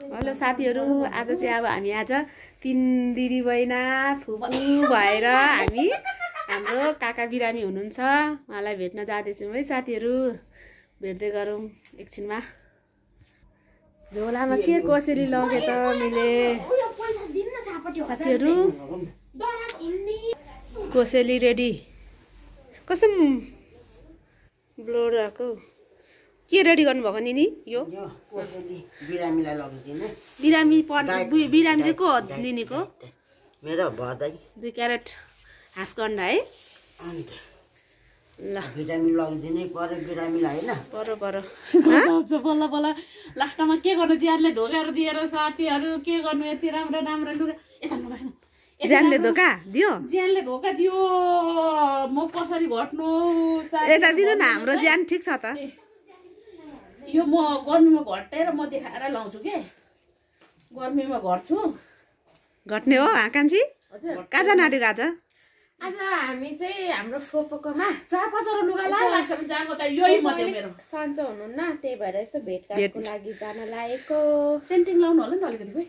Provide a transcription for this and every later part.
Hello साथीहरू, आज चाहिँ अब हामी आज 3 दिदी बहिना फुपू भएर हामी हाम्रो काका बिरामी हुनुहुन्छ, उहाँलाई भेट्न जाँदैछौँ है साथीहरू। भेट्दै गरौँ एकछिनमा। झोलामा के कसरी लगे त मैले साथीहरू। कोसेली रेडी। कस्तो ब्लोर आएको के रेडी गर्नुभएको निनी? यो बिरामीलाई लगिदिने। बिरामी बिरामी चाहिँ को हो निनीको? मेरो भदै 2 क्यारेट हाँसको अन्डा है। अन्त ल बिरामी लगिदिनै पर्यो बिरामीलाई हैन। परो परो बल्ल बल्ल लास्टमा के गर्नु? ज्यानले धोकाहरू दिएर साथीहरू के गर्नु? यति राम्रो राम्रो लुगा यता नभएन। ज्यानले धोका दियो? ज्यानले धोका दियो। म कसरी घट्नु? यता दिनु न, हाम्रो ज्यान ठिक छ त। यो म गर्मीमा घटेर म देखाएर लाउँछु के। गर्मीमा घट्छु। घट्ने हो आकांक्षी? हजुर। कहाँ जान आँटेको आज? आज हामी चाहिँ हाम्रो फोपोकोमा 4-5 लुगा लाग्छ जाको त यही मात्रै मेरो। सन्चो हुनुहुन्न, त्यही भएर यसो भेटघाटको लागि जान लागेको। सेन्टिङ लाउनु होला नि त अलिकति खोइ।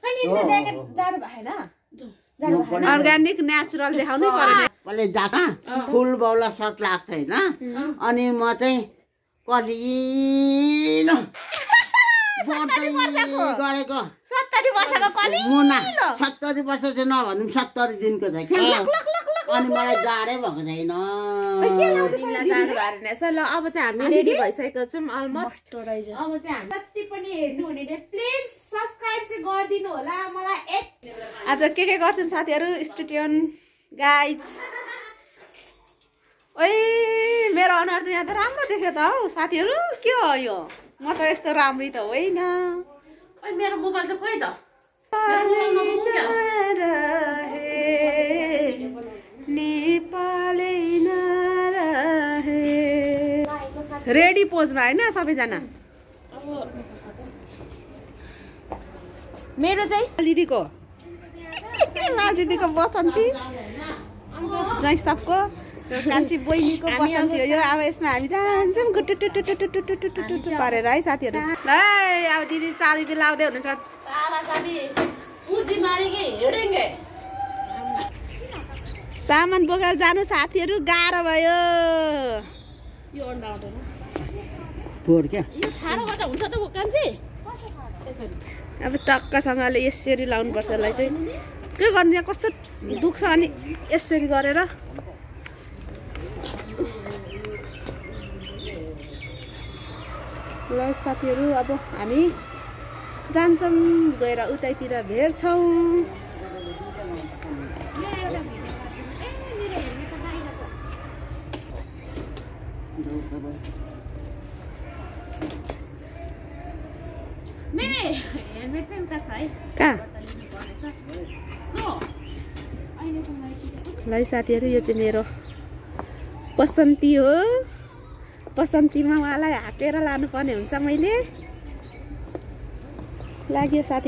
ज्याकेट जाडो भएन? अर्ग्यानिक नेचुरल देखाउनै पर्यो। मैले जाका फुल बौला सर्ट लाग्छ हैन। अनि म चाहिँ कलिलो गरेको 70 वर्षको कलि मुना 70 वर्ष चाहिँ नभनौँ 70 दिनको छ के। अनि मलाई जाडै भएको छैन। जाडो भएर रहेछ। ल अब चाहिँ हामी रेडी भइसकेको छौँ अलमोस्ट। अब चाहिँ हामी जति पनि हेर्नु हुने प्लिज सब्स्क्राइब चाहिँ गरिदिनु होला मलाई। आज के गर्छौँ साथीहरू? स्टुडियोन गाइज। ओइ मेरो अनुहार त यहाँ त राम्रो देख्यो त हौ साथीहरू। के हो यो? म त यस्तो राम्री त होइन। ओइ मेरो मोबाइल चाहिँ खोइ त। रेडी पोजमा होइन सबैजना। मेरो चाहिँ दिदीको बसन्ती जै सबको कान्छी बहिनीको बसन्ती हो यो। अब यसमा हामी जान्छौँ गुटुटुटुटुटुटुटुटुटु पारेर है साथीहरू। ल अब दिदी चाबी बिल लाउँदै हुनुहुन्छ। सामान बोकेर जानु साथीहरू, गाह्रो भयो। यो अन्डा आउँदैन। पोर क्या यो ठाडो गर्दा हुन्छ त कान्छी? अब टक्कसँगले यसरी लाउनुपर्छ यसलाई चाहिँ। के गर्नु यहाँ कस्तो दुख्छ अनि यसरी गरेर। ल साथीहरू अब हामी जान्छौँ, गएर उतैतिर भेट्छौँ। मेरो हेलमेट चाहिँ उता छ है। कहाँ? ल साथीहरू यो चाहिँ मेरो बसन्ती हो। बसन्तीमा उहाँलाई हाकेर लानुपर्ने हुन्छ। मैले लाग्यो साथी।